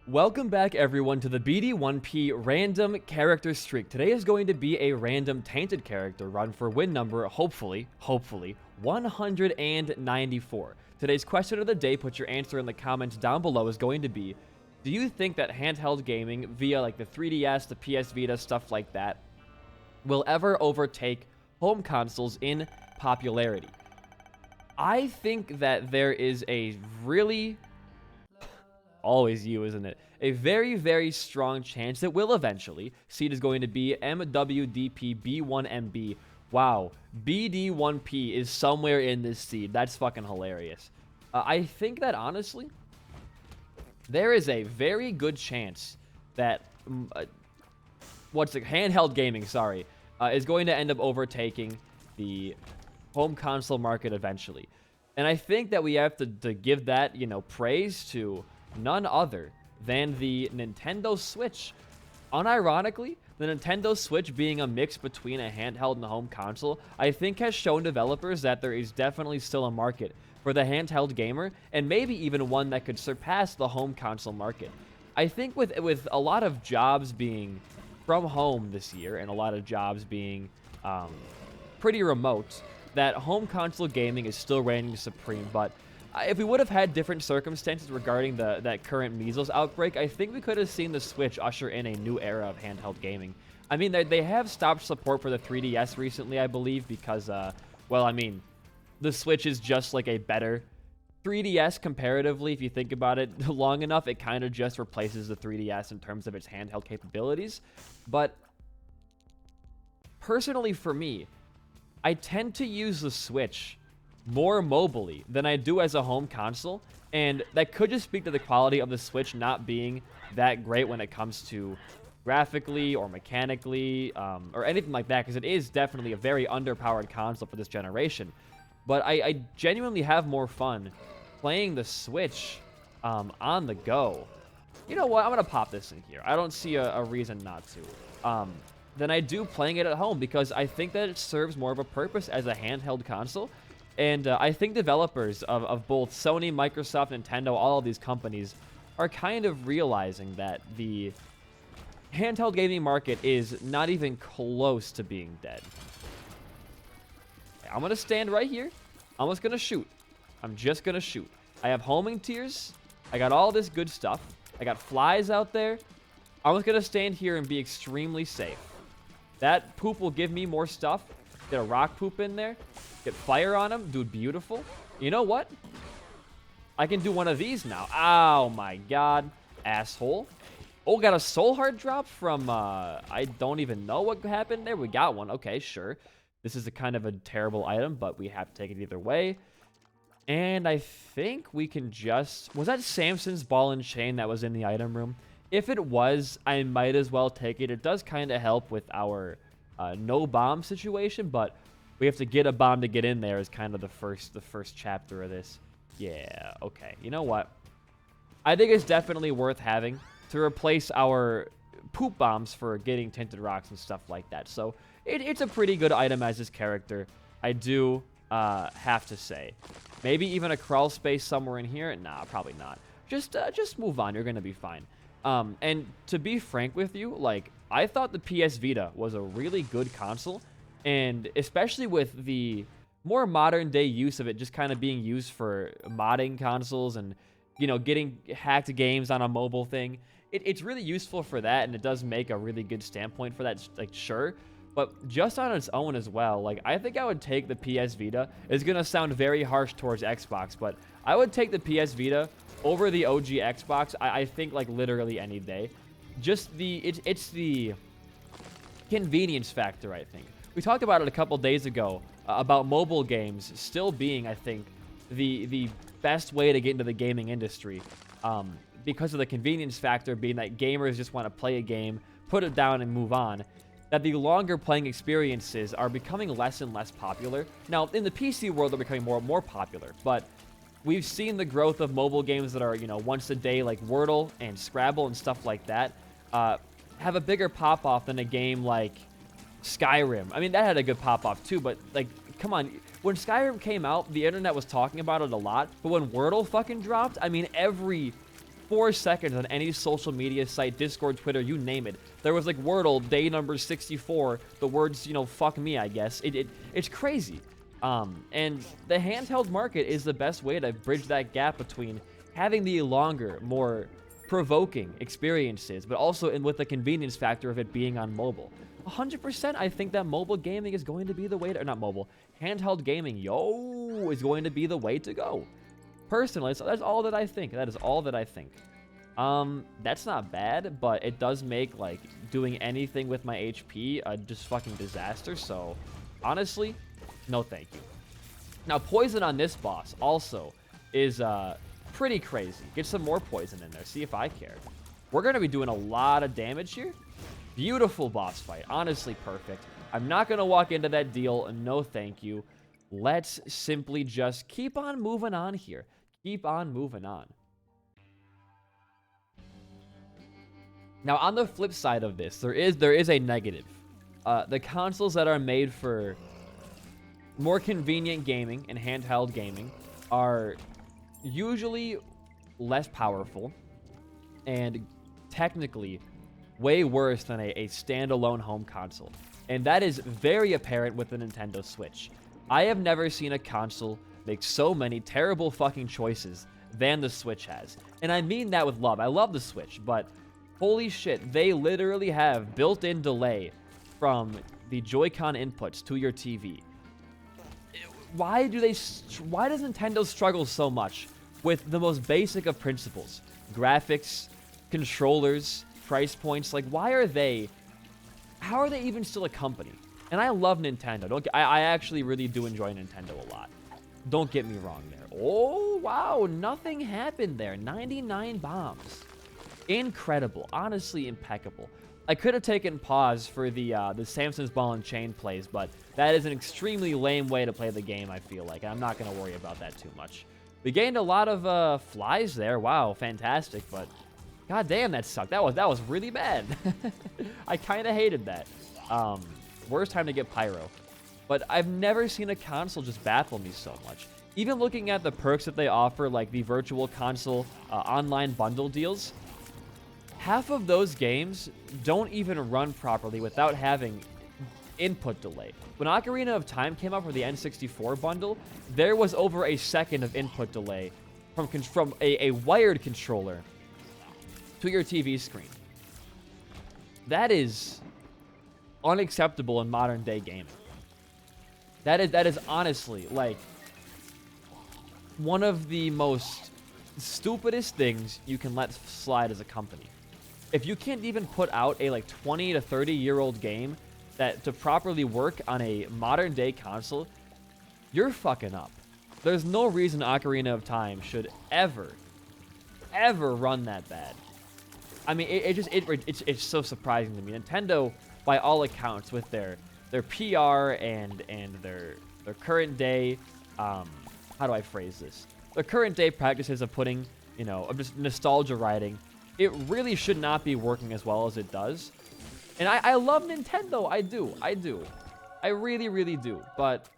Welcome back everyone to the BD1P random character streak. Today is going to be a random tainted character run for win number, hopefully, 194. Today's question of the day, put your answer in the comments down below, is going to be, do you think that handheld gaming via like the 3DS, the PS Vita, stuff like that, will ever overtake home consoles in popularity? I think that there is a really always you, isn't it? A very, very strong chance that will eventually. Seed is going to be MWDP-B1MB. Wow, BD1P is somewhere in this seed. That's fucking hilarious. I think that, honestly, there is a very good chance that, handheld gaming, sorry, is going to end up overtaking the home console market eventually. And I think that we have to give that, praise to none other than the Nintendo Switch. Unironically, the Nintendo Switch being a mix between a handheld and a home console, I think has shown developers that there is definitely still a market for the handheld gamer, and maybe even one that could surpass the home console market. I think with a lot of jobs being from home this year, and a lot of jobs being pretty remote, that home console gaming is still reigning supreme. But if we would have had different circumstances regarding that current measles outbreak, I think we could have seen the Switch usher in a new era of handheld gaming. I mean, they have stopped support for the 3DS recently, I believe, because, well, I mean, the Switch is just like a better 3DS comparatively. If you think about it long enough, it kind of just replaces the 3DS in terms of its handheld capabilities. But personally for me, I tend to use the Switch more mobilely than I do as a home console, and that could just speak to the quality of the Switch not being that great when it comes to graphically or mechanically or anything like that, because it is definitely a very underpowered console for this generation. But I genuinely have more fun playing the Switch on the go. You know what? I'm gonna pop this in here. I don't see a reason not to. Than I do playing it at home, because I think that it serves more of a purpose as a handheld console. And I think developers of both Sony, Microsoft, Nintendo, all of these companies are kind of realizing that the handheld gaming market is not even close to being dead. I'm going to stand right here. I'm just going to shoot. I'm just going to shoot. I have homing tiers. I got all this good stuff. I got flies out there. I'm just going to stand here and be extremely safe. That poop will give me more stuff. Get a rock poop in there. Get fire on him. Dude, beautiful. You know what? I can do one of these now. Oh, my God. Asshole. Oh, got a soul heart drop from, I don't even know what happened there. We got one. Okay, sure. This is a kind of a terrible item, but we have to take it either way. And I think we can just... Was that Samson's ball and chain that was in the item room? If it was, I might as well take it. It does kind of help with our no bomb situation, but we have to get a bomb to get in there is kind of the first chapter of this. Yeah, okay. You know what? I think it's definitely worth having to replace our poop bombs for getting tinted rocks and stuff like that. So it's a pretty good item as this character, I do have to say. Maybe even a crawl space somewhere in here? Nah, probably not. Just move on. You're going to be fine. And to be frank with you, like, I thought the PS Vita was a really good console, and especially with the more modern day use of it just kind of being used for modding consoles and, getting hacked games on a mobile thing. It's really useful for that, and it does make a really good standpoint for that, like, sure. But just on its own as well, like, I think I would take the PS Vita. It's going to sound very harsh towards Xbox, but I would take the PS Vita over the OG Xbox, I think, like, literally any day. Just it's the convenience factor, I think. We talked about it a couple days ago, about mobile games still being, I think, the best way to get into the gaming industry, because of the convenience factor being that gamers just want to play a game, put it down, and move on. That the longer playing experiences are becoming less and less popular. Now, in the PC world, they're becoming more and more popular, but we've seen the growth of mobile games that are, once a day, like Wordle and Scrabble and stuff like that, have a bigger pop-off than a game like Skyrim. I mean, that had a good pop-off too, but, like, come on. When Skyrim came out, the internet was talking about it a lot, but when Wordle fucking dropped, I mean, every 4 seconds on any social media site, Discord, Twitter, you name it. There was like Wordle, day number 64, the words, you know, fuck me, I guess. It's crazy. And the handheld market is the best way to bridge that gap between having the longer, more provoking experiences, but also with the convenience factor of it being on mobile. 100%, I think that mobile gaming is going to be the way to, or not mobile, handheld gaming, is going to be the way to go. Personally, so that's all that I think. That is all that I think. That's not bad, but it does make, like, doing anything with my HP a just fucking disaster, so honestly, no thank you. Now, poison on this boss also is, pretty crazy. Get some more poison in there. See if I care. We're going to be doing a lot of damage here. Beautiful boss fight. Honestly, perfect. I'm not going to walk into that deal. No, thank you. Let's simply just keep on moving on here. Keep on moving on. Now, on the flip side of this, there is a negative. The consoles that are made for more convenient gaming and handheld gaming are usually less powerful and technically way worse than a standalone home console. And that is very apparent with the Nintendo Switch. I have never seen a console make so many terrible fucking choices than the Switch has. And I mean that with love. I love the Switch, but holy shit, they literally have built-in delay from the Joy-Con inputs to your TV. Why does Nintendo struggle so much with the most basic of principles? Graphics, controllers, price points. Like, how are they even still a company? And I love Nintendo. I actually really do enjoy Nintendo a lot. Don't get me wrong there. Oh, wow. Nothing happened there. 99 bombs. Incredible. Honestly, impeccable. I could have taken pause for the Samson's Ball and Chain plays, but that is an extremely lame way to play the game, I feel like. I'm not going to worry about that too much. We gained a lot of flies there. Wow, fantastic. But god damn, that sucked. That was really bad. I kind of hated that. Worst time to get pyro. But I've never seen a console just baffle me so much. Even looking at the perks that they offer, like the virtual console online bundle deals, half of those games don't even run properly without having input delay. When Ocarina of Time came out for the N64 bundle, there was over a second of input delay from a wired controller to your TV screen. That is unacceptable in modern day gaming. That is honestly, like, one of the most stupidest things you can let slide as a company. If you can't even put out a, like, 20 to 30-year-old game that to properly work on a modern day console, you're fucking up. There's no reason Ocarina of Time should ever run that bad. I mean, it's so surprising to me. Nintendo, by all accounts, with their PR and their current day, how do I phrase this? Their current day practices of putting, you know, of just nostalgia writing, it really should not be working as well as it does. And I love Nintendo. I do. I really, really do. But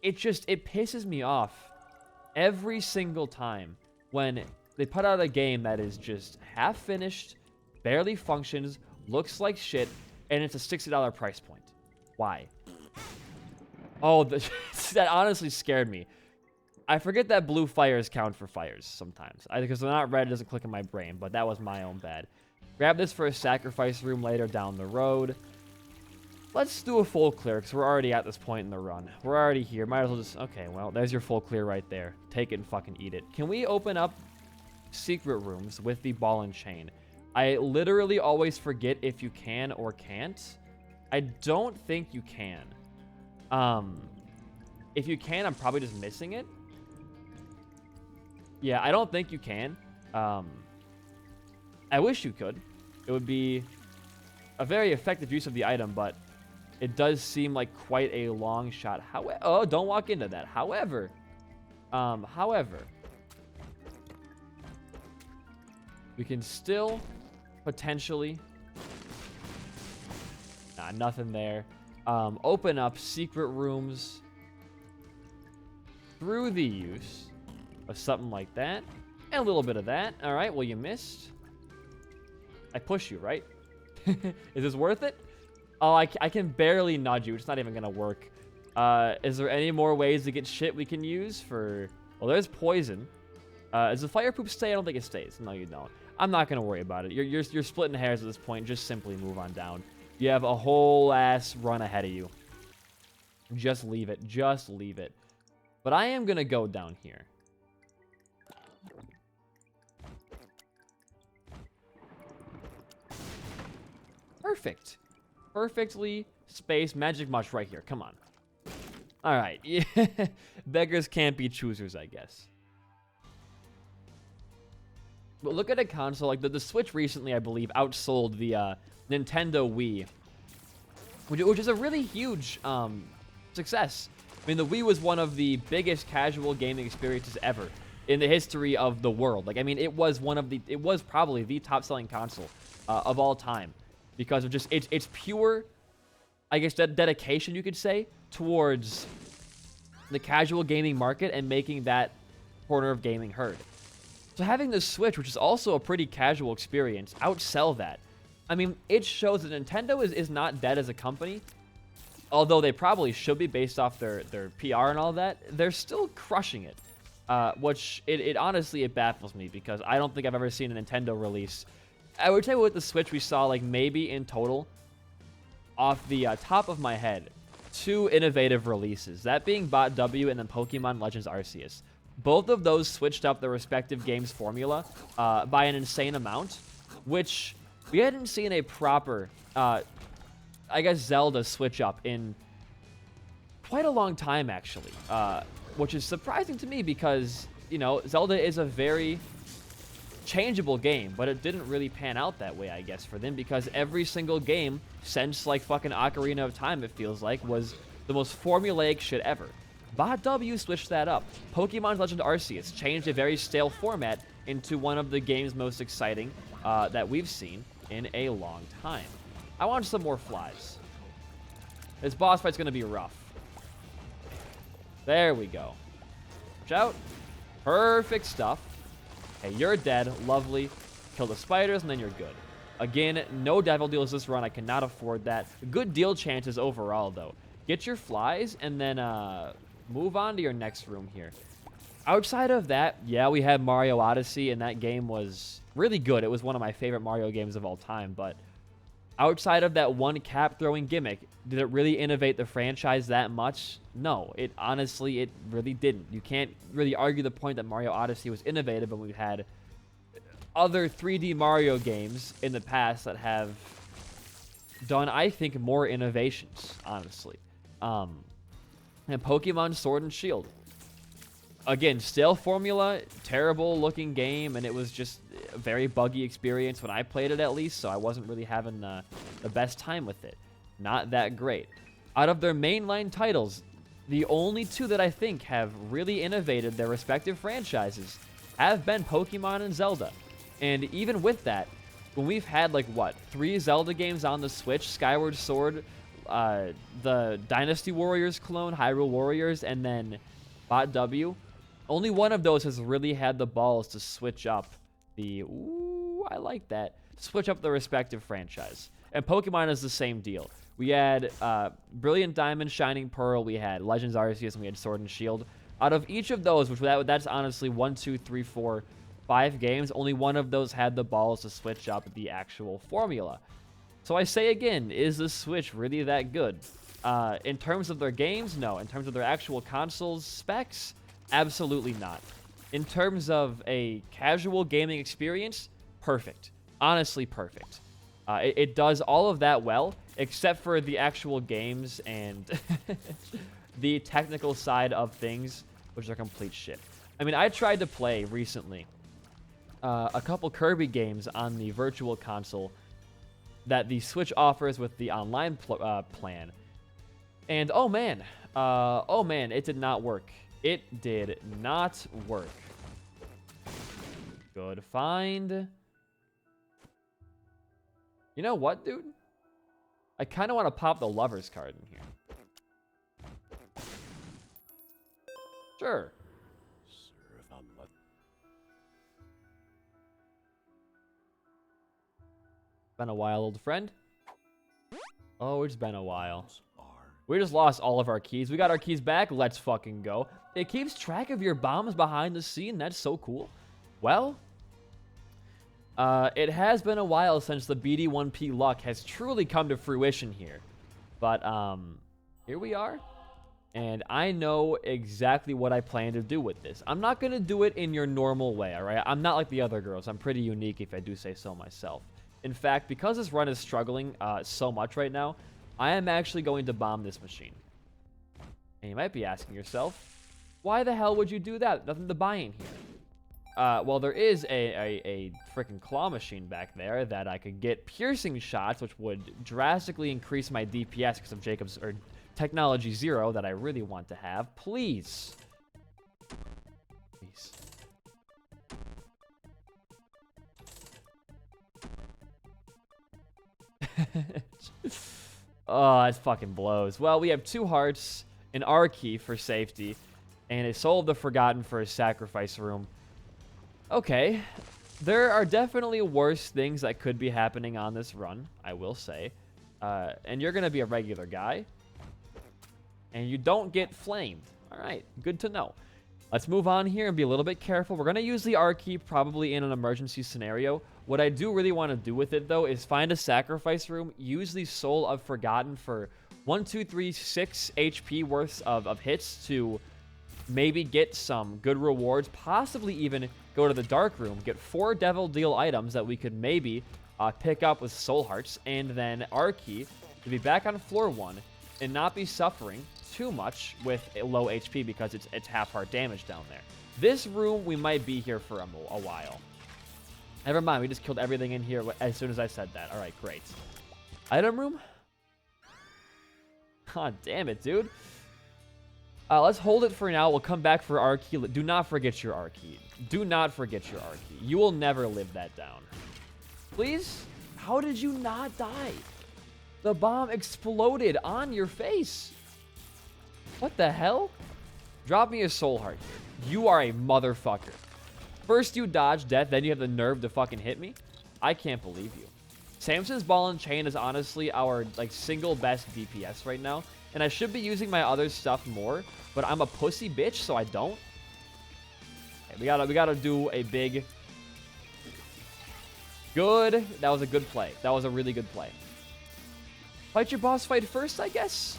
it pisses me off every single time when they put out a game that is just half finished, barely functions, looks like shit, and it's a $60 price point. Why? Oh, that honestly scared me. I forget that blue fires count for fires sometimes. Because they're not red, it doesn't click in my brain, but that was my own bad. Grab this for a sacrifice room later down the road. Let's do a full clear, because we're already at this point in the run. We're already here. Might as well just... Okay, well, there's your full clear right there. Take it and fucking eat it. Can we open up secret rooms with the ball and chain? I literally always forget if you can or can't. I don't think you can. If you can, I'm probably just missing it. Yeah, I don't think you can. I wish you could. It would be a very effective use of the item, but it does seem like quite a long shot. However, oh, don't walk into that. However, we can still potentially... Nah, nothing there. Open up secret rooms through the use of something like that. And a little bit of that. All right, well, you missed. I push you, right? Is this worth it? Oh, I can barely nudge you. It's not even going to work. Is there any more ways to get shit we can use for... Well, there's poison. Does the fireproof stay? I don't think it stays. No, you don't. I'm not going to worry about it. You're splitting hairs at this point. Just simply move on down. You have a whole ass run ahead of you. Just leave it. Just leave it. But I am going to go down here. Perfect. Perfectly spaced magic mush right here. Come on. All right. Yeah. Beggars can't be choosers, I guess. But look at a console like the Switch recently, I believe, outsold the Nintendo Wii, which is a really huge success. I mean, the Wii was one of the biggest casual gaming experiences ever in the history of the world. Like, I mean, it was probably the top-selling console of all time because of just its pure, I guess, dedication, you could say, towards the casual gaming market and making that corner of gaming heard. So having the Switch, which is also a pretty casual experience, outsell that. I mean, it shows that Nintendo is not dead as a company. Although they probably should be based off their PR and all that. They're still crushing it. Which, honestly, it baffles me because I don't think I've ever seen a Nintendo release. I would say with the Switch, we saw, like, maybe in total, off the top of my head, 2 innovative releases. That being Bot W and then Pokemon Legends Arceus. Both of those switched up their respective games' formula by an insane amount, which we hadn't seen a proper, I guess, Zelda switch up in quite a long time, actually, which is surprising to me because, you know, Zelda is a very changeable game, but it didn't really pan out that way, I guess, for them because every single game since, like, fucking Ocarina of Time, it feels like, was the most formulaic shit ever. Bot W switched that up. Pokemon Legend Arceus changed a very stale format into one of the game's most exciting that we've seen in a long time. I want some more flies. This boss fight's going to be rough. There we go. Watch out. Perfect stuff. Okay, you're dead. Lovely. Kill the spiders, and then you're good. Again, no devil deals this run. I cannot afford that. Good deal chances overall, though. Get your flies, and then move on to your next room here. Outside of that, yeah, we had Mario Odyssey, and that game was really good. It was one of my favorite Mario games of all time, but outside of that one cap-throwing gimmick, did it really innovate the franchise that much? No, it really didn't. You can't really argue the point that Mario Odyssey was innovative, but we've had other 3D Mario games in the past that have done, I think, more innovations, honestly. And Pokemon Sword and Shield. Again, stale formula, terrible looking game, and it was just a very buggy experience when I played it, at least, so I wasn't really having the best time with it. Not that great. Out of their mainline titles, the only 2 that I think have really innovated their respective franchises have been Pokemon and Zelda. And even with that, when we've had, like, what, 3 Zelda games on the Switch, Skyward Sword, the Dynasty Warriors clone, Hyrule Warriors, and then Bot W, only one of those has really had the balls to switch up the, ooh, I like that, switch up the respective franchise. And Pokemon is the same deal. We had Brilliant Diamond, Shining Pearl, we had Legends Arceus, and we had Sword and Shield. Out of each of those, that's honestly 1, 2, 3, 4, 5 games, only one of those had the balls to switch up the actual formula. So I say again, is the Switch really that good? In terms of their games, no. In terms of their actual consoles specs, absolutely not. In terms of a casual gaming experience, perfect. Honestly, perfect. It does all of that well, except for the actual games and the technical side of things, which are complete shit. I mean, I tried to play recently a couple Kirby games on the Virtual Console that the Switch offers with the online plan. And oh man, it did not work. It did not work. Good find. You know what, dude? I kind of want to pop the Lover's card in here. Sure. Been a while, old friend. Oh, it's been a while. We just lost all of our keys. We got our keys back. Let's fucking go. It keeps track of your bombs behind the scene. That's so cool. Well, it has been a while since the BD1P luck has truly come to fruition here. But, here we are. And I know exactly what I plan to do with this. I'm not going to do it in your normal way, all right? I'm not like the other girls. I'm pretty unique if I do say so myself. In fact, because this run is struggling so much right now, I am actually going to bomb this machine. And you might be asking yourself, why the hell would you do that? Nothing to buy in here. Well, there is a freaking claw machine back there that I could get piercing shots, which would drastically increase my DPS because of Jacob's or Technology 0 that I really want to have. Please. Please. Oh, that fucking blows. Well, we have 2 hearts, an R key for safety, and a Soul of the Forgotten for a sacrifice room. Okay. There are definitely worse things that could be happening on this run, I will say. And you're going to be a regular guy. And you don't get flamed. All right, good to know. Let's move on here and be a little bit careful. We're going to use the R key probably in an emergency scenario. What I do really want to do with it, though, is find a sacrifice room, use the Soul of Forgotten for 1, 2, 3, 6 HP worth of hits to maybe get some good rewards, possibly even go to the Dark Room, get 4 Devil Deal items that we could maybe pick up with Soul Hearts, and then R key to be back on floor 1 and not be suffering too much with a low HP because it's half heart damage down there. This room, we might be here for a while. Never mind, we just killed everything in here as soon as I said that. All right, great. Item room? God damn it, dude. Let's hold it for now. We'll come back for R key. Do not forget your R key. Do not forget your R key. You will never live that down. Please? How did you not die? The bomb exploded on your face. What the hell? Drop me a soul heart here. You are a motherfucker. First you dodge death, then you have the nerve to fucking hit me? I can't believe you. Samson's Ball and Chain is honestly our single best DPS right now. And I should be using my other stuff more, but I'm a pussy bitch, so I don't. Okay, we gotta do a big... Good. That was a good play. That was a really good play. Fight your boss fight first, I guess.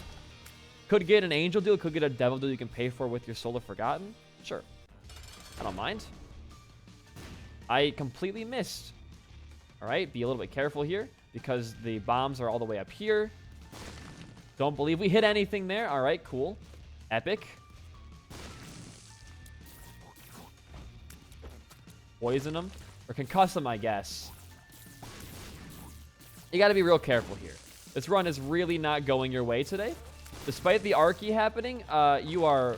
Could get an angel deal, could get a devil deal you can pay for with your Soul of Forgotten. Sure. I don't mind. I completely missed. All right, be a little bit careful here because the bombs are all the way up here. Don't believe we hit anything there. All right, cool. Epic. Poison them or concuss them, I guess. You got to be real careful here. This run is really not going your way today. Despite the R key happening, you are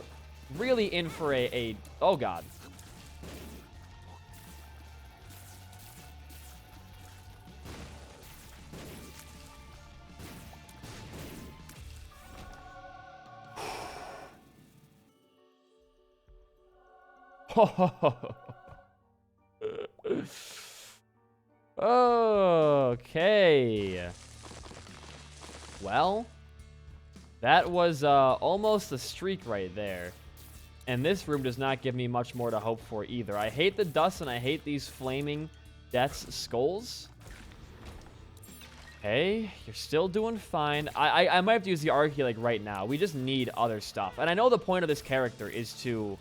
really in for a oh god. Okay. Well, that was almost a streak right there. And this room does not give me much more to hope for either. I hate the dust and I hate these flaming death's skulls. Okay, you're still doing fine. I might have to use the R key right now. We just need other stuff. And I know the point of this character is to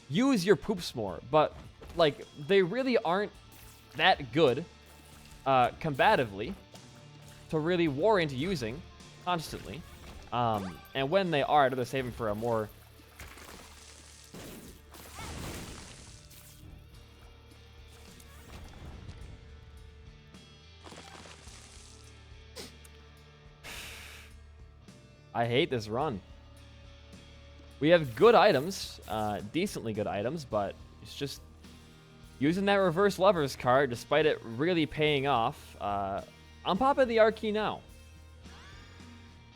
use your poops more, but they really aren't that good combatively to really warrant using constantly. And when they are, they're saving for a more I hate this run. We have good items, decently good items, but it's just using that reverse levers card, despite it really paying off. I'm popping the R key now.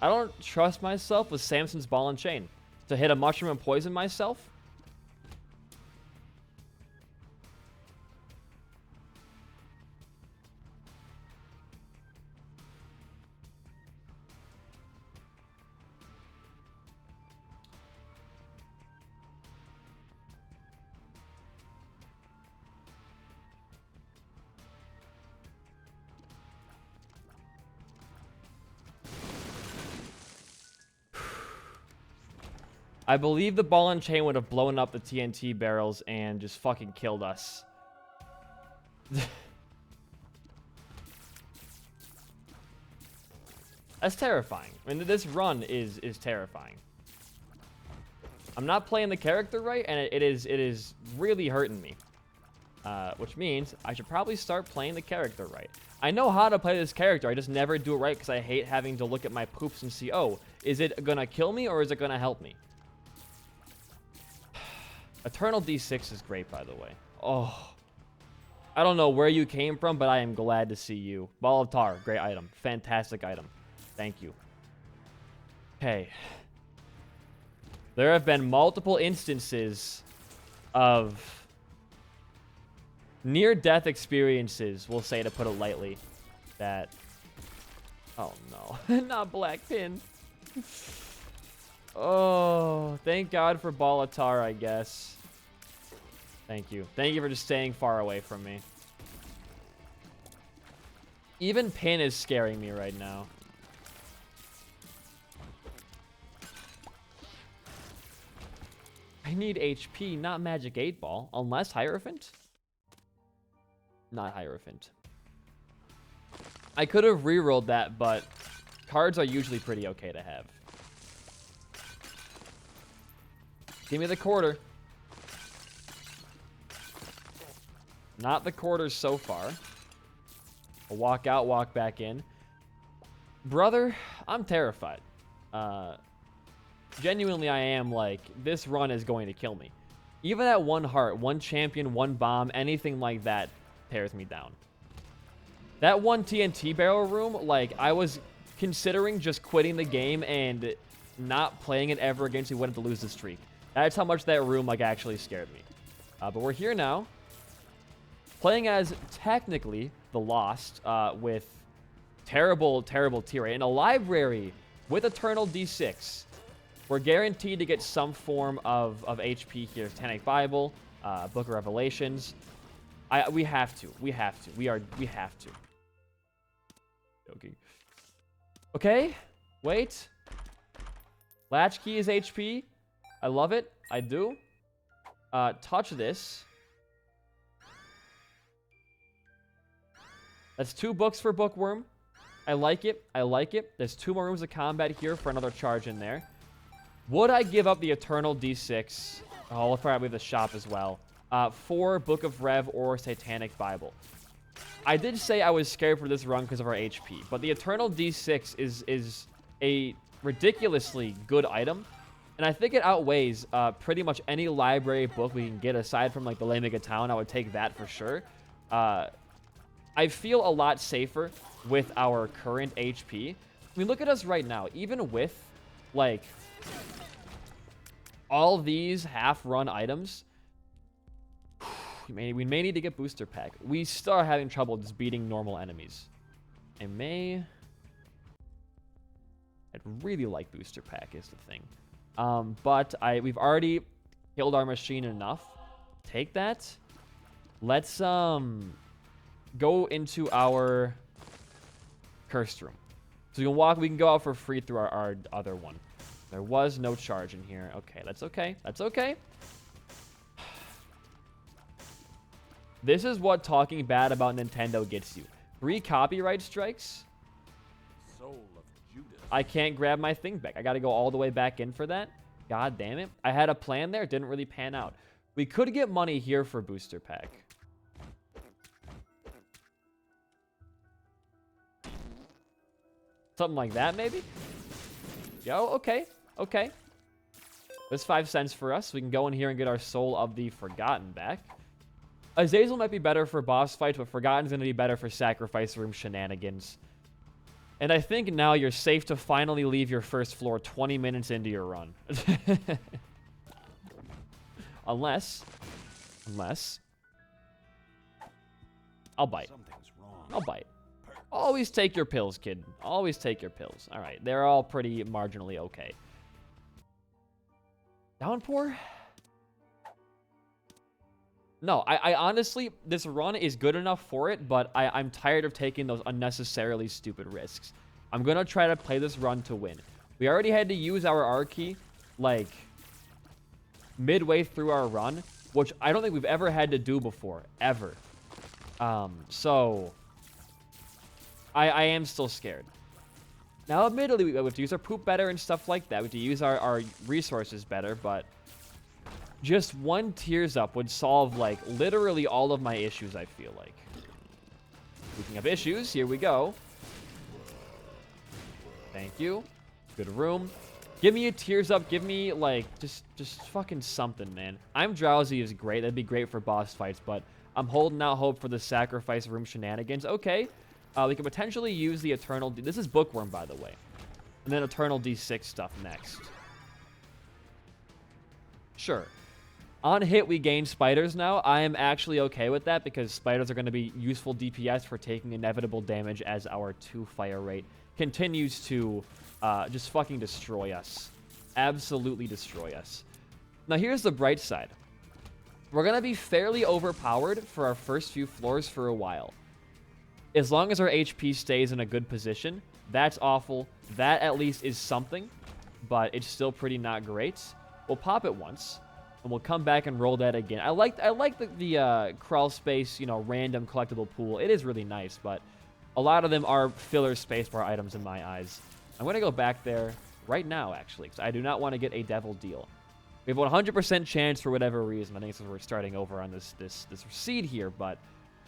I don't trust myself with Samson's Ball and Chain to hit a mushroom and poison myself. I believe the ball and chain would have blown up the TNT barrels and just fucking killed us. That's terrifying. I mean, this run is terrifying. I'm not playing the character right, and it is really hurting me. Which means I should probably start playing the character right. I know how to play this character. I just never do it right because I hate having to look at my poops and see, oh, is it going to kill me or is it going to help me? Eternal D6 is great, by the way. Oh. I don't know where you came from, but I am glad to see you. Ball of Tar, great item. Fantastic item. Thank you. Okay. There have been multiple instances of near-death experiences, we'll say to put it lightly, that... Oh, no. Not Black Pin. Oh, thank God for Ball of Tar, I guess. Thank you. Thank you for just staying far away from me. Even Pin is scaring me right now. I need HP, not Magic 8 Ball. Unless Hierophant? Not Hierophant. I could have rerolled that, but cards are usually pretty okay to have. Give me the quarter. Not the quarters so far. I'll walk out, walk back in. Brother, I'm terrified. Genuinely, I am like, this run is going to kill me. Even at 1 heart, 1 champion, 1 bomb, anything like that tears me down. That 1 TNT barrel room, like, I was considering just quitting the game and not playing it ever again so we wanted to lose the streak. That's how much that room, like, actually scared me. But we're here now. Playing as, technically, the Lost, with terrible, terrible tier rate. In a library with Eternal D6. We're guaranteed to get some form of HP here. Satanic Bible, Book of Revelations. We have to. We have to. We have to. Okay. Okay. Wait. Latchkey is HP. I love it. I do. Touch this. That's 2 books for Bookworm. I like it. I like it. There's 2 more rooms of combat here for another charge in there. Would I give up the Eternal D6? Oh, I'll probably the shop as well. For Book of Rev or Satanic Bible. I did say I was scared for this run because of our HP, but the Eternal D6 is a ridiculously good item, and I think it outweighs pretty much any library book we can get aside from like the Lamega Town. I would take that for sure. I feel a lot safer with our current HP. I mean, look at us right now. Even with like all these half-run items, we may need to get booster pack. We still are having trouble just beating normal enemies. I'd really like booster pack is the thing. But we've already killed our machine enough. Take that. Let's go into our cursed room. So we can go out for free through our other one. There was no charge in here. Okay, that's okay. That's okay. This is what talking bad about Nintendo gets you. 3 copyright strikes. Soul of Judas. I can't grab my thing back. I got to go all the way back in for that. God damn it. I had a plan there. It didn't really pan out. We could get money here for booster pack. Something like that, maybe? Yo, okay. Okay. There's 5 cents for us. We can go in here and get our Soul of the Forgotten back. Azazel might be better for boss fights, but Forgotten's going to be better for sacrifice room shenanigans. And I think now you're safe to finally leave your first floor 20 minutes into your run. Unless... I'll bite. I'll bite. Always take your pills, kid. Always take your pills. All right. They're all pretty marginally okay. Downpour? No, I honestly, this run is good enough for it, but I'm tired of taking those unnecessarily stupid risks. I'm going to try to play this run to win. We already had to use our R key, like, midway through our run, which I don't think we've ever had to do before, ever. So I am still scared. Now, admittedly, we have to use our poop better and stuff like that. We have to use our resources better, but just one tears up would solve, like, literally all of my issues, I feel like. Speaking of issues, here we go. Thank you. Good room. Give me a tears up. Give me, like, just fucking something, man. I'm drowsy is great. That'd be great for boss fights, but I'm holding out hope for the sacrifice room shenanigans. Okay. We can potentially use the Eternal... This is Bookworm, by the way. And then Eternal D6 stuff next. Sure. On hit, we gain spiders now. I am actually okay with that because spiders are going to be useful DPS for taking inevitable damage as our 2 fire rate continues to just fucking destroy us. Absolutely destroy us. Now, here's the bright side. We're going to be fairly overpowered for our first few floors for a while. As long as our HP stays in a good position, that's awful. That at least is something, but it's still pretty not great. We'll pop it once, and we'll come back and roll that again. I like the crawl space, you know, random collectible pool. It is really nice, but a lot of them are filler spacebar items in my eyes. I'm going to go back there right now, actually, because I do not want to get a devil deal. We have a 100% chance for whatever reason. I think we're starting over on this seed here, but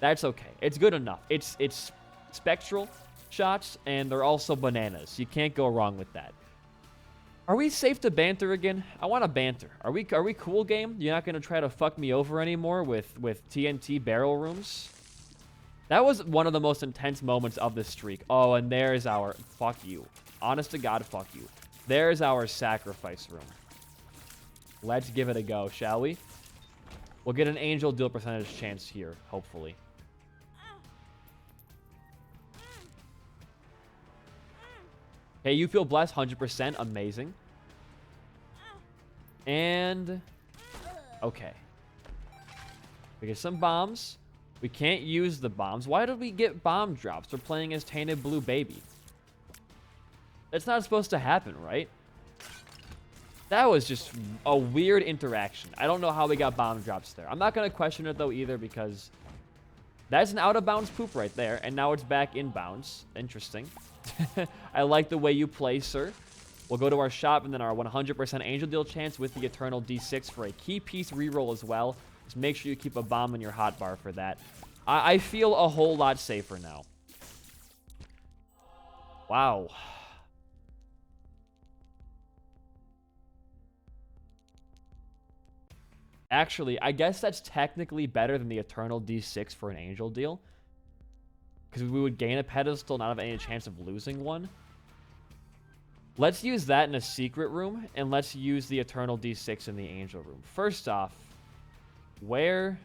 that's okay. It's good enough. It's spectral shots, and they're also bananas. You can't go wrong with that. Are we safe to banter again? I want to banter. Are we cool, game? You're not going to try to fuck me over anymore with TNT barrel rooms? That was one of the most intense moments of this streak. Oh, and there's our... Fuck you. Honest to God, fuck you. There's our sacrifice room. Let's give it a go, shall we? We'll get an angel deal percentage chance here, hopefully. Okay, you feel blessed, 100%. Amazing. And... Okay. We get some bombs. We can't use the bombs. Why did we get bomb drops? We're playing as Tainted Blue Baby. That's not supposed to happen, right? That was just a weird interaction. I don't know how we got bomb drops there. I'm not going to question it, though, either, because that's an out-of-bounds poop right there, and now it's back in bounds. Interesting. I like the way you play, sir. We'll go to our shop, and then our 100% angel deal chance with the Eternal D6 for a key piece reroll as well. Just make sure you keep a bomb in your hotbar for that. I feel a whole lot safer now. Wow. Actually, I guess that's technically better than the Eternal D6 for an angel deal. Because we would gain a pedestal, not have any chance of losing one. Let's use that in a secret room, and let's use the Eternal D6 in the angel room. First off, where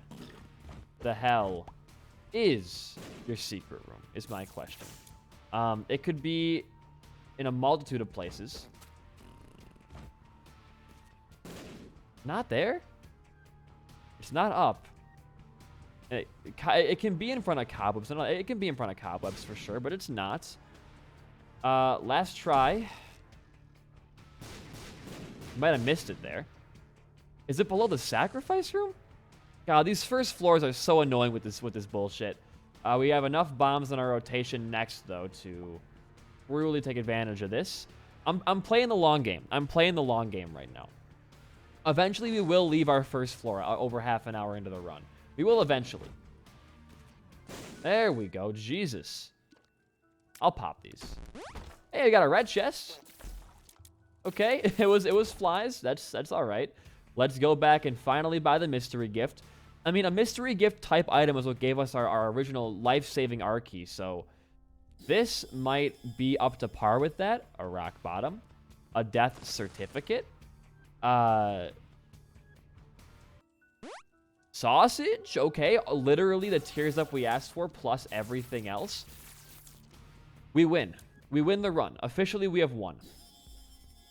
the hell is your secret room, is my question. It could be in a multitude of places. Not there? It's not up. It can be in front of cobwebs. It can be in front of cobwebs for sure, but it's not. Last try. Might have missed it there. Is it below the sacrifice room? God, these first floors are so annoying with this bullshit. We have enough bombs in our rotation next, though, to really take advantage of this. I'm playing the long game. I'm playing the long game right now. Eventually, we will leave our first floor over half an hour into the run. We will eventually. There we go. Jesus. I'll pop these. Hey, I got a red chest. Okay, it was flies. That's all right. Let's go back and finally buy the mystery gift. I mean, a mystery gift type item is what gave us our original life-saving R key, so this might be up to par with that. A rock bottom. A death certificate. Sausage? Okay, literally the tears up we asked for plus everything else. We win. We win the run. Officially, we have won.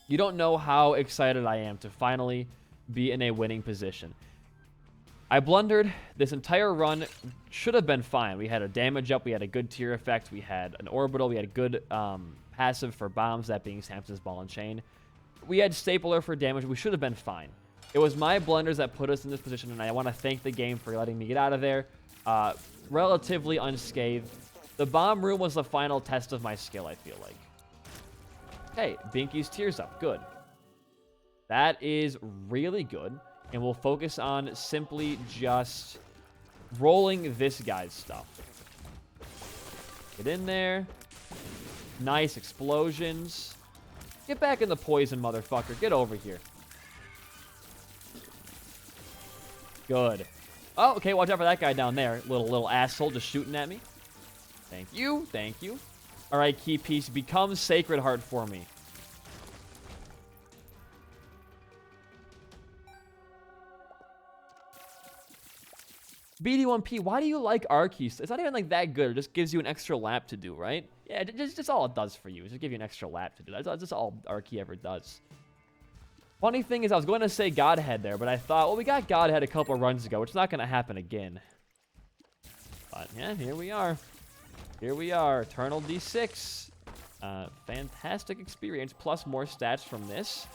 You don't know how excited I am to finally be in a winning position. I blundered. This entire run should have been fine. We had a damage up. We had a good tier effect. We had an orbital. We had a good passive for bombs, that being Samson's ball and chain. We had stapler for damage. We should have been fine. It was my blunders that put us in this position, and I want to thank the game for letting me get out of there relatively unscathed. The bomb room was the final test of my skill, I feel like. Hey, Binky's tears up. Good. That is really good. And we'll focus on simply just rolling this guy's stuff. Get in there. Nice explosions. Get back in the poison, motherfucker. Get over here. Good. Oh, okay, watch out for that guy down there. Little asshole just shooting at me. Thank you, thank you. All right, key piece, become Sacred Heart for me. BD1P, why do you like Arkeys? It's not even like that good. It just gives you an extra lap to do, right? Yeah, just all it does for you. It's just give you an extra lap to do. That's just all Arkey ever does. Funny thing is, I was going to say Godhead there, but I thought, well, we got Godhead a couple runs ago, which is not going to happen again. But, yeah, here we are. Here we are. Eternal D6. Fantastic experience, plus more stats from this.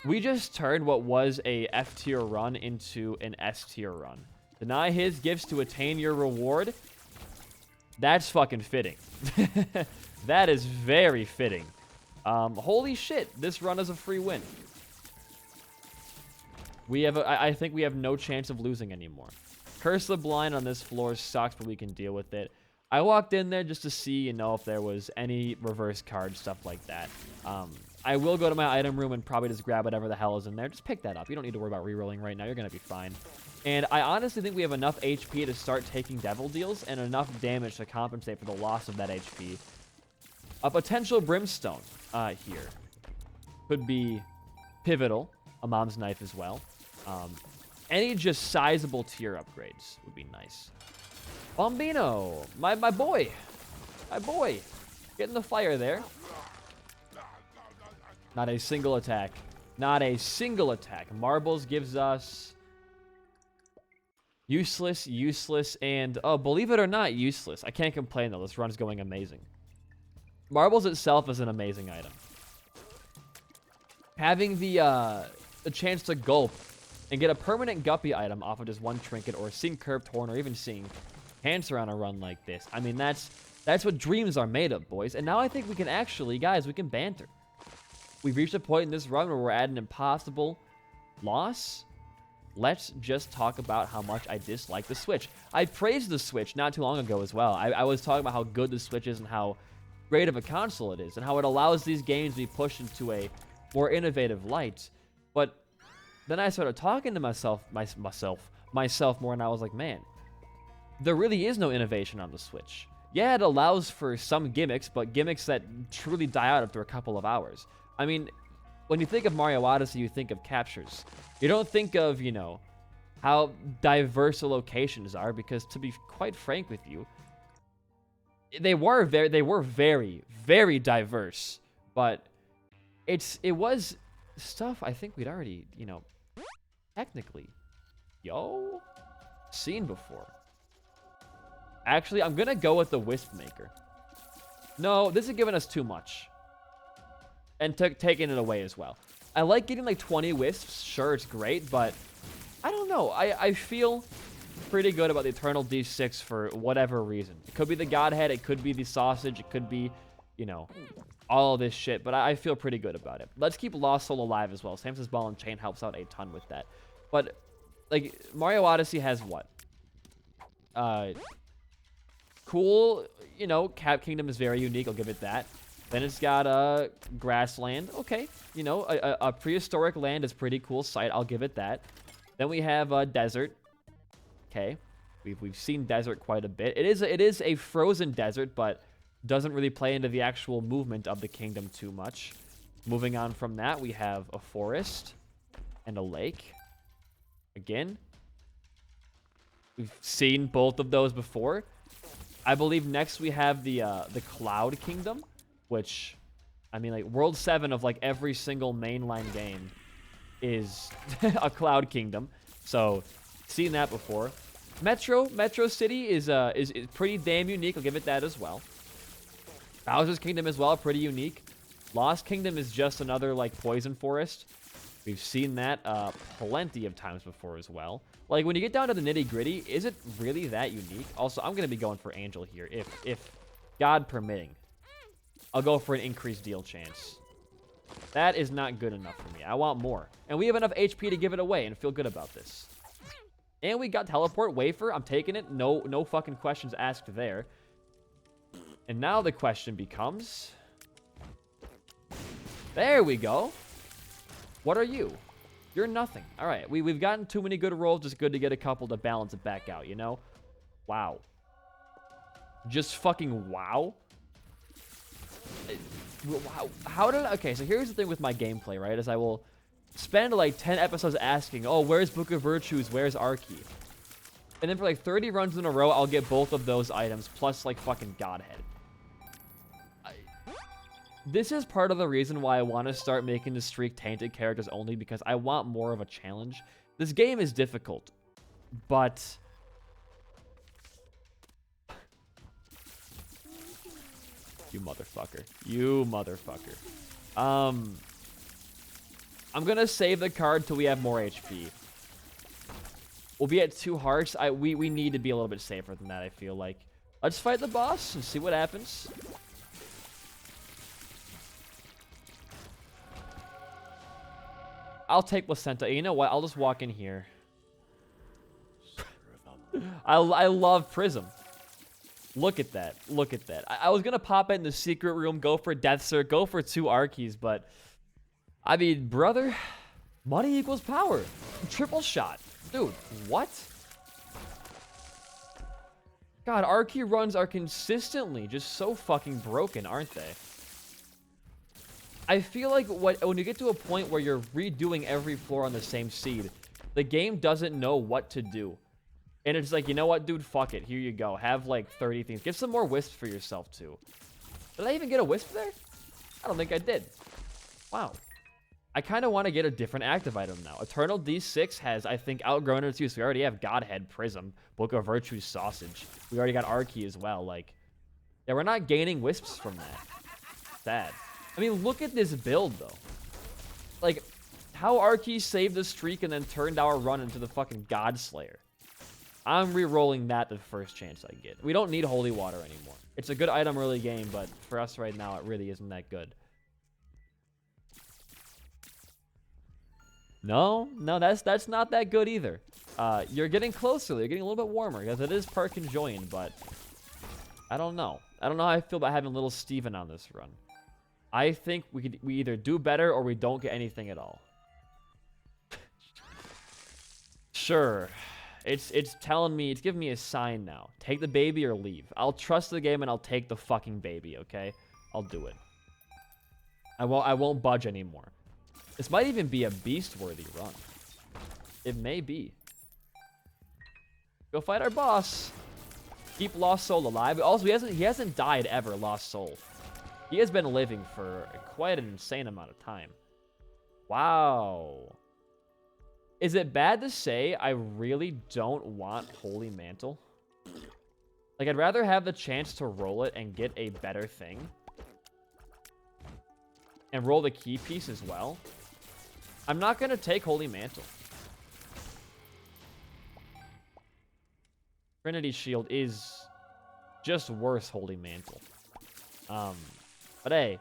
We just turned what was a F tier run into an S tier run. Deny his gifts to attain your reward. That's fucking fitting. That is very fitting. Holy shit, this run is a free win. We have I think we have no chance of losing anymore. Curse the Blind on this floor sucks, but we can deal with it. I walked in there just to see, you know, if there was any reverse card, stuff like that. I will go to my item room and probably just grab whatever the hell is in there. Just pick that up. You don't need to worry about rerolling right now. You're going to be fine. And I honestly think we have enough HP to start taking devil deals and enough damage to compensate for the loss of that HP. A potential Brimstone here could be pivotal. A Mom's Knife as well. Any just sizable tier upgrades would be nice. Bombino, my boy. My boy. Get in the fire there. Not a single attack. Not a single attack. Marbles gives us useless, useless, and, oh, believe it or not, useless. I can't complain, though. This run's going amazing. Marbles itself is an amazing item. Having the chance to gulp and get a permanent guppy item off of just one trinket, or seeing curved horn, or even seeing cancer on a run like this. I mean, that's what dreams are made of, boys. And now I think we can actually, guys, we can banter. We've reached a point in this run where we're at an impossible loss. Let's just talk about how much I dislike the Switch. I praised the Switch not too long ago as well. I was talking about how good the Switch is and how great of a console it is and how it allows these games to be pushed into a more innovative light. But then I started talking to myself more, and I was like, man, there really is no innovation on the Switch. Yeah, it allows for some gimmicks, but gimmicks that truly die out after a couple of hours. I mean, when you think of Mario Odyssey, you think of captures. You don't think of, you know, how diverse the locations are, because to be quite frank with you, they were very, very diverse, but it was stuff I think we'd already, you know, technically, seen before. Actually, I'm gonna go with the Wisp Maker. No, this is giving us too much. And taking it away as well. I like getting like 20 wisps. Sure, it's great, but I don't know. I feel pretty good about the Eternal D6 for whatever reason. It could be the Godhead. It could be the sausage. It could be, you know, all of this shit. But I feel pretty good about it. Let's keep Lost Soul alive as well. Samson's Ball and Chain helps out a ton with that. But, like, Mario Odyssey has what? Cool, you know, Cap Kingdom is very unique. I'll give it that. Then it's got grassland. Okay, you know, a prehistoric land is pretty cool sight. I'll give it that. Then we have desert. Okay, we've seen desert quite a bit. It is a frozen desert, but doesn't really play into the actual movement of the kingdom too much. Moving on from that, we have a forest and a lake. Again, we've seen both of those before. I believe next we have the Cloud Kingdom, which, I mean, like, World 7 of, like, every single mainline game is a Cloud Kingdom. So, seen that before. Metro City is pretty damn unique. I'll give it that as well. Bowser's Kingdom as well, pretty unique. Lost Kingdom is just another, like, poison forest. We've seen that plenty of times before as well. Like, when you get down to the nitty-gritty, is it really that unique? Also, I'm going to be going for Angel here, if God permitting. I'll go for an increased deal chance. That is not good enough for me. I want more. And we have enough HP to give it away and feel good about this. And we got Teleport, Wafer. I'm taking it. No fucking questions asked there. And now the question becomes... There we go. What are you? You're nothing. All right, we've gotten too many good rolls. Just good to get a couple to balance it back out, you know? Wow. Just fucking wow. Wow. How did... Okay, so here's the thing with my gameplay, right? Is I will spend like 10 episodes asking, oh, where's Book of Virtues? Where's Archie? And then for like 30 runs in a row, I'll get both of those items, plus like fucking Godhead. This is part of the reason why I want to start making the streak tainted characters only, because I want more of a challenge. This game is difficult, but... You motherfucker. You motherfucker. I'm gonna save the card till we have more HP. We'll be at 2 hearts. We need to be a little bit safer than that, I feel like. Let's fight the boss and see what happens. I'll take Placenta. You know what? I'll just walk in here. I love Prism. Look at that. Look at that. I was going to pop it in the secret room, go for Death Cert, go for 2 Archies, but... I mean, brother, money equals power. Triple shot. Dude, what? God, Archie runs are consistently just so fucking broken, aren't they? I feel like when you get to a point where you're redoing every floor on the same seed, the game doesn't know what to do. And it's like, you know what, dude? Fuck it. Here you go. Have like 30 things. Get some more wisps for yourself, too. Did I even get a wisp there? I don't think I did. Wow. I kind of want to get a different active item now. Eternal D6 has, I think, outgrown its use. We already have Godhead, Prism, Book of Virtue, Sausage. We already got Archie as well. Like, yeah, we're not gaining wisps from that. Sad. I mean, look at this build, though. Like, how Archie saved the streak and then turned our run into the fucking God Slayer. I'm re-rolling that the first chance I get. We don't need Holy Water anymore. It's a good item early game, but for us right now, it really isn't that good. No, that's not that good either. You're getting closer. You're getting a little bit warmer because it is perk enjoying, but I don't know. I don't know how I feel about having little Steven on this run. I think we either do better or we don't get anything at all. Sure. It's telling me, it's giving me a sign now. Take the baby or leave. I'll trust the game and I'll take the fucking baby, okay? I'll do it. I won't budge anymore. This might even be a beast-worthy run. It may be. Go fight our boss. Keep Lost Soul alive. Also, he hasn't died ever, Lost Soul. He has been living for quite an insane amount of time. Wow. Is it bad to say I really don't want Holy Mantle? Like, I'd rather have the chance to roll it and get a better thing. And roll the key piece as well. I'm not going to take Holy Mantle. Trinity Shield is just worse Holy Mantle. But hey,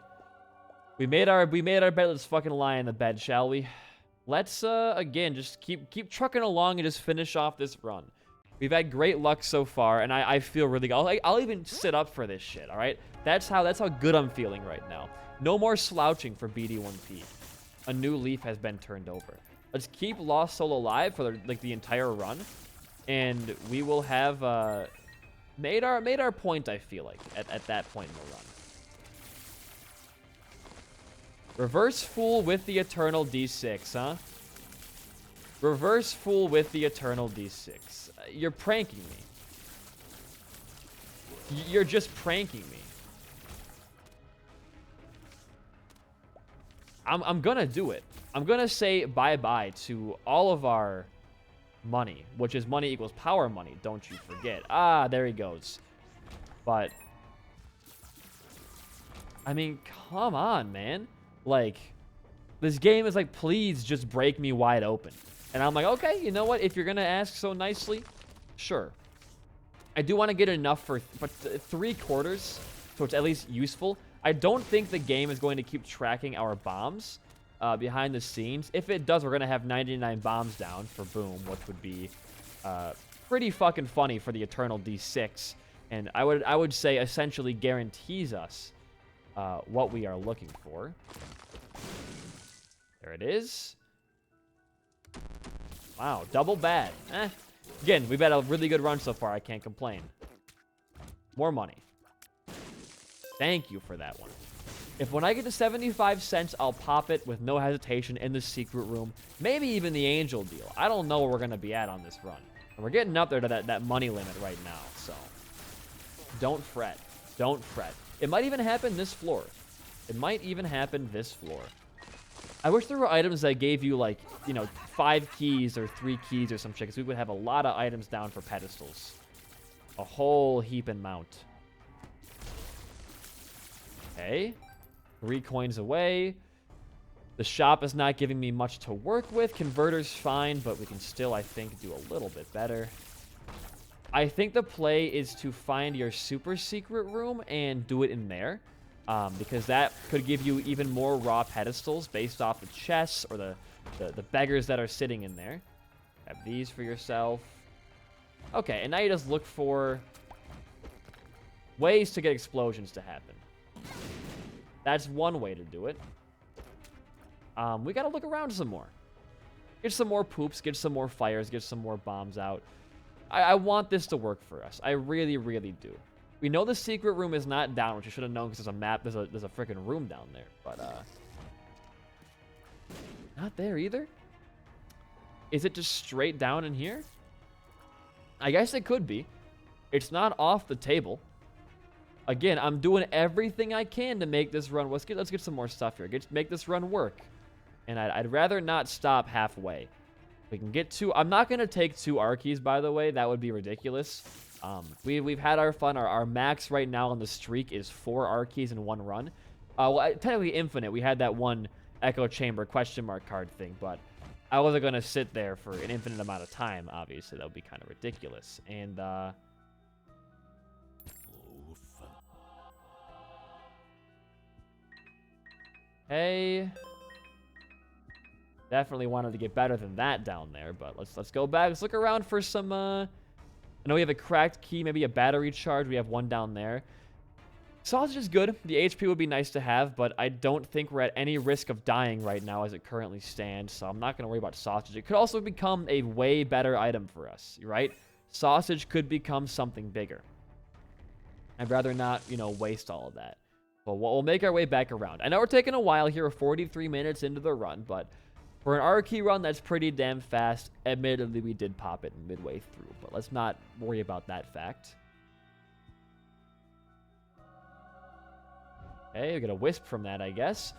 we made our bed. Let's fucking lie in the bed, shall we? Let's again just keep trucking along and just finish off this run. We've had great luck so far, and I feel really good. I'll even sit up for this shit. All right, that's how good I'm feeling right now. No more slouching for BD1P. A new leaf has been turned over. Let's keep Lost Soul alive for the entire run, and we will have made our point. I feel like at that point in the run. Reverse Fool with the Eternal D6, huh? Reverse Fool with the Eternal D6. You're pranking me. You're just pranking me. I'm gonna do it. I'm gonna say bye-bye to all of our money, which is money equals power money, don't you forget. Ah, there he goes. But, I mean, come on, man. Like, This game is like, please just break me wide open. And I'm like, okay, you know what? If you're going to ask so nicely, sure. I do want to get enough for 3/4, so it's at least useful. I don't think the game is going to keep tracking our bombs behind the scenes. If it does, we're going to have 99 bombs down for boom, which would be pretty fucking funny for the Eternal D6. And I would say essentially guarantees us what we are looking for. There it is. Wow, double bad. Again, we've had a really good run so far. I can't complain. More money. Thank you for that one. If when I get to 75 cents, I'll pop it with no hesitation in the secret room. Maybe even the angel deal. I don't know where we're going to be at on this run. And we're getting up there to that money limit right now, so don't fret. Don't fret. It might even happen this floor. It might even happen this floor. I wish there were items that gave you, like, 5 keys or 3 keys or some shit, because we would have a lot of items down for pedestals. A whole heap and mount. Okay. 3 coins away. The shop is not giving me much to work with. Converter's fine, but we can still, I think, do a little bit better. I think the play is to find your super secret room and do it in there. Because that could give you even more raw pedestals based off the chests or the beggars that are sitting in there. Have these for yourself. Okay, and now you just look for ways to get explosions to happen. That's one way to do it. We gotta look around some more. Get some more poops, get some more fires, get some more bombs out. I want this to work for us. I really, really do. We know the secret room is not down, which you should have known because there's a map, there's a freaking room down there. But, not there either? Is it just straight down in here? I guess it could be. It's not off the table. Again, I'm doing everything I can to make this run. Let's get some more stuff here. Make this run work. And I'd rather not stop halfway. We can get 2. I'm not going to take 2 Arkeys, by the way. That would be ridiculous. We've had our fun. Our max right now on the streak is 4 Arkeys in one run. Well, technically infinite. We had that one Echo Chamber question mark card thing, but I wasn't going to sit there for an infinite amount of time, obviously. That would be kind of ridiculous. And, hey, definitely wanted to get better than that down there, but let's go back. Let's look around for some, I know we have a cracked key, maybe a battery charge. We have one down there. Sausage is good. The HP would be nice to have, but I don't think we're at any risk of dying right now as it currently stands, so I'm not going to worry about sausage. It could also become a way better item for us, right? Sausage could become something bigger. I'd rather not, waste all of that. But we'll make our way back around. I know we're taking a while here. We're 43 minutes into the run, but for an R-key run, that's pretty damn fast. Admittedly, we did pop it midway through, but let's not worry about that fact. Okay, we get a wisp from that, I guess.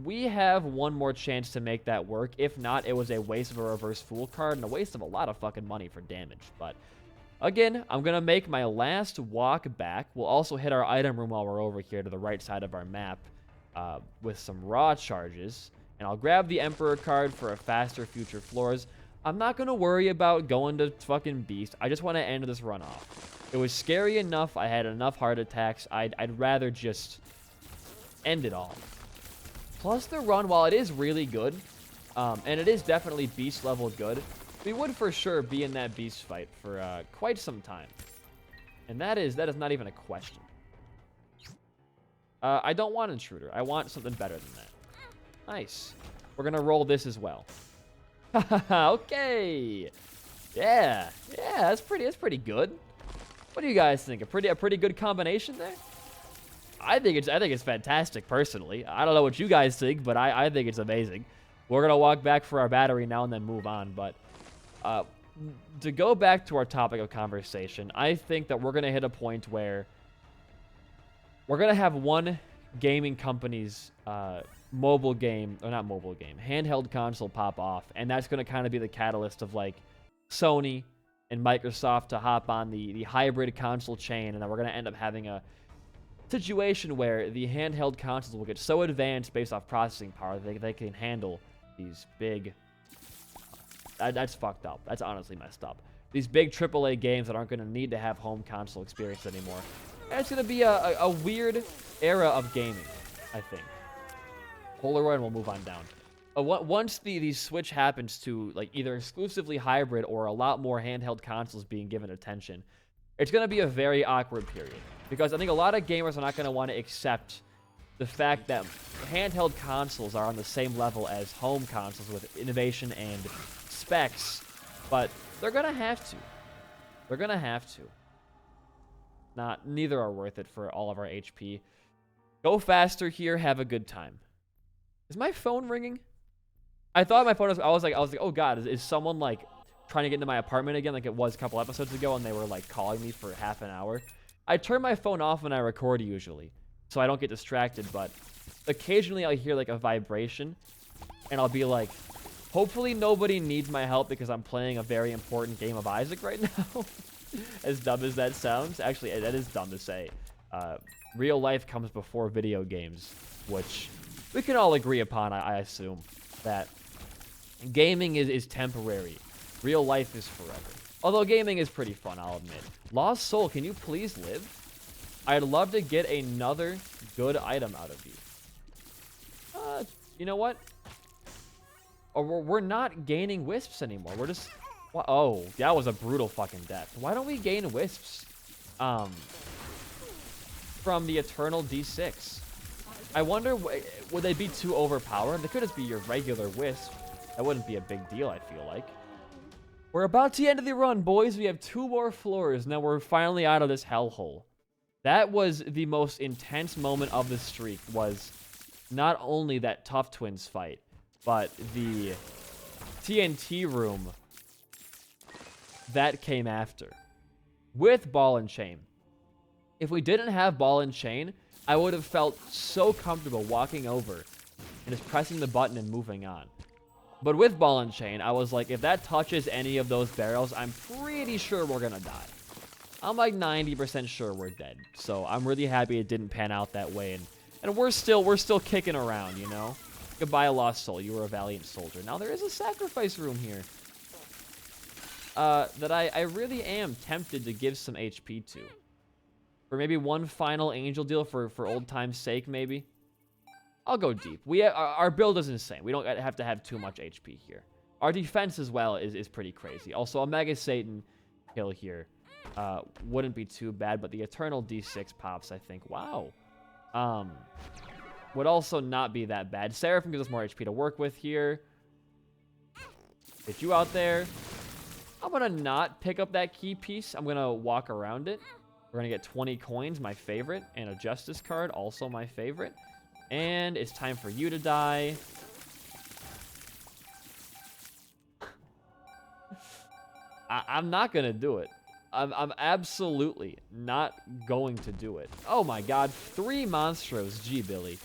We have one more chance to make that work. If not, it was a waste of a reverse fool card and a waste of a lot of fucking money for damage. But again, I'm going to make my last walk back. We'll also hit our item room while we're over here to the right side of our map with some raw charges. And I'll grab the Emperor card for a faster future floors. I'm not going to worry about going to fucking Beast. I just want to end this run off. It was scary enough. I had enough heart attacks. I'd rather just end it all. Plus the run, while it is really good, and it is definitely Beast level good, we would for sure be in that Beast fight for quite some time. And that is not even a question. I don't want Intruder. I want something better than that. Nice. We're going to roll this as well. Okay. Yeah, that's pretty good. What do you guys think? A pretty good combination there? I think it's fantastic personally. I don't know what you guys think, but I think it's amazing. We're going to walk back for our battery now and then move on, but to go back to our topic of conversation, I think that we're going to hit a point where we're going to have one gaming company's mobile game, or not mobile game, handheld console pop off, and that's going to kind of be the catalyst of like Sony and Microsoft to hop on the hybrid console chain, and then we're going to end up having a situation where the handheld consoles will get so advanced based off processing power that they can handle these big... That's fucked up. That's honestly messed up. These big AAA games that aren't going to need to have home console experience anymore. And it's going to be a weird era of gaming, I think. Polaroid, and we'll move on down. Once the Switch happens to like either exclusively hybrid or a lot more handheld consoles being given attention, it's going to be a very awkward period. Because I think a lot of gamers are not going to want to accept the fact that handheld consoles are on the same level as home consoles with innovation and specs, but they're gonna have to. They're gonna have to. Neither are worth it for all of our HP. Go faster here, have a good time. Is my phone ringing? I thought my phone was, I was like, oh god, is someone like trying to get into my apartment again like it was a couple episodes ago and they were like calling me for half an hour? I turn my phone off when I record usually, so I don't get distracted, but occasionally I'll hear like a vibration and I'll be like, hopefully nobody needs my help because I'm playing a very important game of Isaac right now. As dumb as that sounds. Actually, that is dumb to say. Real life comes before video games, which we can all agree upon, I assume. That gaming is temporary. Real life is forever. Although gaming is pretty fun, I'll admit. Lost Soul, can you please live? I'd love to get another good item out of you. You know what? Or we're not gaining wisps anymore. We're just... Oh, that was a brutal fucking death. Why don't we gain wisps? From the Eternal D6. I wonder, would they be too overpowered? They could just be your regular wisp. That wouldn't be a big deal, I feel like. We're about to the end of the run, boys. We have 2 more floors. Now we're finally out of this hellhole. That was the most intense moment of the streak, was not only that Tough Twins fight, but the TNT room that came after with Ball and Chain. If we didn't have Ball and Chain, I would have felt so comfortable walking over and just pressing the button and moving on. But with Ball and Chain, I was like, if that touches any of those barrels, I'm pretty sure we're gonna die. I'm like 90% sure we're dead. So I'm really happy it didn't pan out that way, and we're still kicking around, you know? Goodbye, Lost Soul. You were a valiant soldier. Now, there is a sacrifice room here that I really am tempted to give some HP to. For maybe one final angel deal for old time's sake, maybe. I'll go deep. Our build is insane. We don't have to have too much HP here. Our defense as well is pretty crazy. Also, a Mega Satan kill here wouldn't be too bad, but the Eternal D6 pops, I think. Wow. Would also not be that bad. Seraphim gives us more HP to work with here. Get you out there. I'm going to not pick up that key piece. I'm going to walk around it. We're going to get 20 coins, my favorite, and a Justice card, also my favorite. And it's time for you to die. I'm not going to do it. I'm absolutely not going to do it. Oh my god, 3 Monstros. Gee, Billy.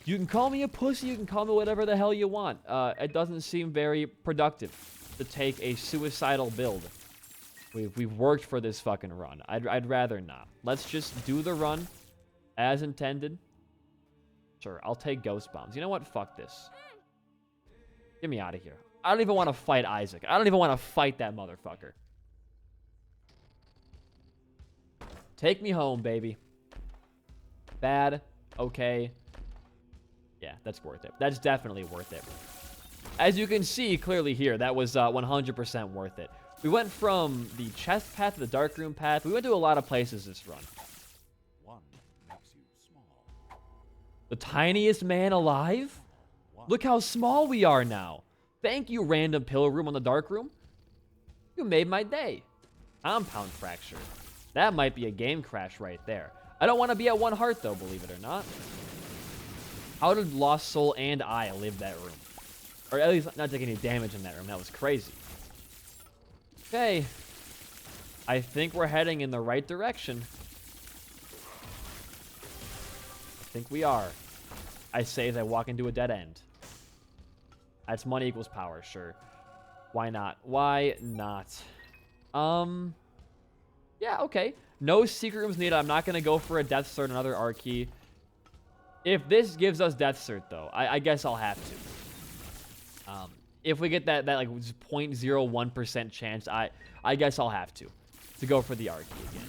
You can call me a pussy, you can call me whatever the hell you want. It doesn't seem very productive to take a suicidal build. We've worked for this fucking run. I'd rather not. Let's just do the run as intended. Sure, I'll take Ghost Bombs. You know what? Fuck this. Get me out of here. I don't even want to fight Isaac. I don't even want to fight that motherfucker. Take me home, baby. Bad. Okay. Yeah, that's worth it. That's definitely worth it. As you can see clearly here, that was 100% worth it. We went from the chest path to the dark room path. We went to a lot of places this run. One makes you small. The tiniest man alive? Look how small we are now. Thank you, random pillar room on the dark room. You made my day. Compound fracture. That might be a game crash right there. I don't want to be at 1 heart, though, believe it or not. How did Lost Soul and I live that room? Or at least not take any damage in that room. That was crazy. Okay. I think we're heading in the right direction. I think we are. I say as I walk into a dead end. That's money equals power, sure. Why not? Why not? Yeah, okay. No secret rooms needed. I'm not going to go for a death cert, another R key. If this gives us death cert, though, I guess I'll have to. If we get that like 0.01% chance, I guess I'll have to go for the R key again.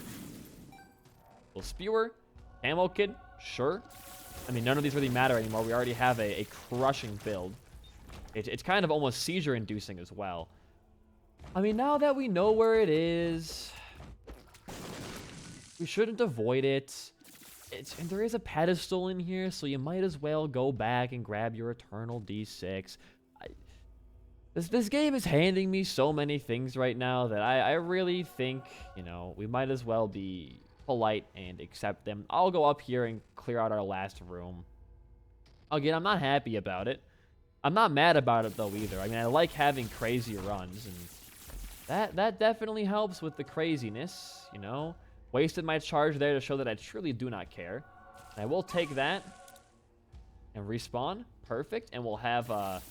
Little spewer, ammo kid, sure. I mean, none of these really matter anymore. We already have a crushing build. It's kind of almost seizure-inducing as well. I mean, now that we know where it is, we shouldn't avoid it. And there is a pedestal in here, so you might as well go back and grab your Eternal D6. This game is handing me so many things right now that I really think, you know, we might as well be polite and accept them. I'll go up here and clear out our last room. Again, I'm not happy about it. I'm not mad about it, though, either. I mean, I like having crazy runs, and that definitely helps with the craziness, you know? Wasted my charge there to show that I truly do not care. And I will take that and respawn. Perfect. And we'll have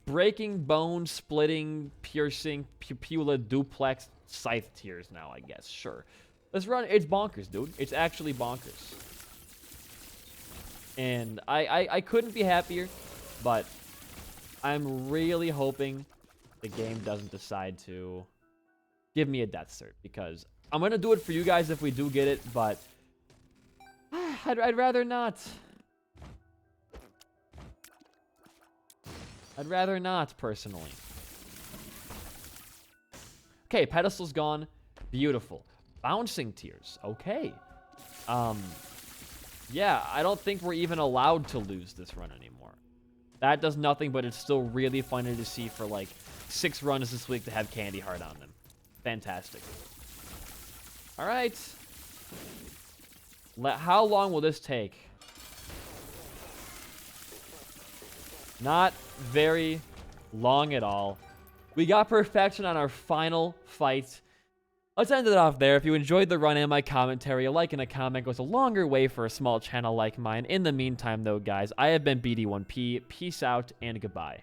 breaking, bone, splitting, piercing, pupilla, duplex, scythe tears now, I guess. Sure. Let's run. It's bonkers, dude. It's actually bonkers. And I couldn't be happier, but I'm really hoping the game doesn't decide to give me a death cert, because I'm going to do it for you guys if we do get it, but I'd rather not. I'd rather not, personally. Okay, pedestal's gone. Beautiful. Bouncing tears. Okay. Yeah, I don't think we're even allowed to lose this run anymore. That does nothing, but it's still really funny to see for like 6 runs this week to have candy heart on them. Fantastic. All right. How long will this take? Not very long at all. We got perfection on our final fight. Let's end it off there. If you enjoyed the run and my commentary, a like and a comment goes a longer way for a small channel like mine. In the meantime, though, guys, I have been BD1P. Peace out and goodbye.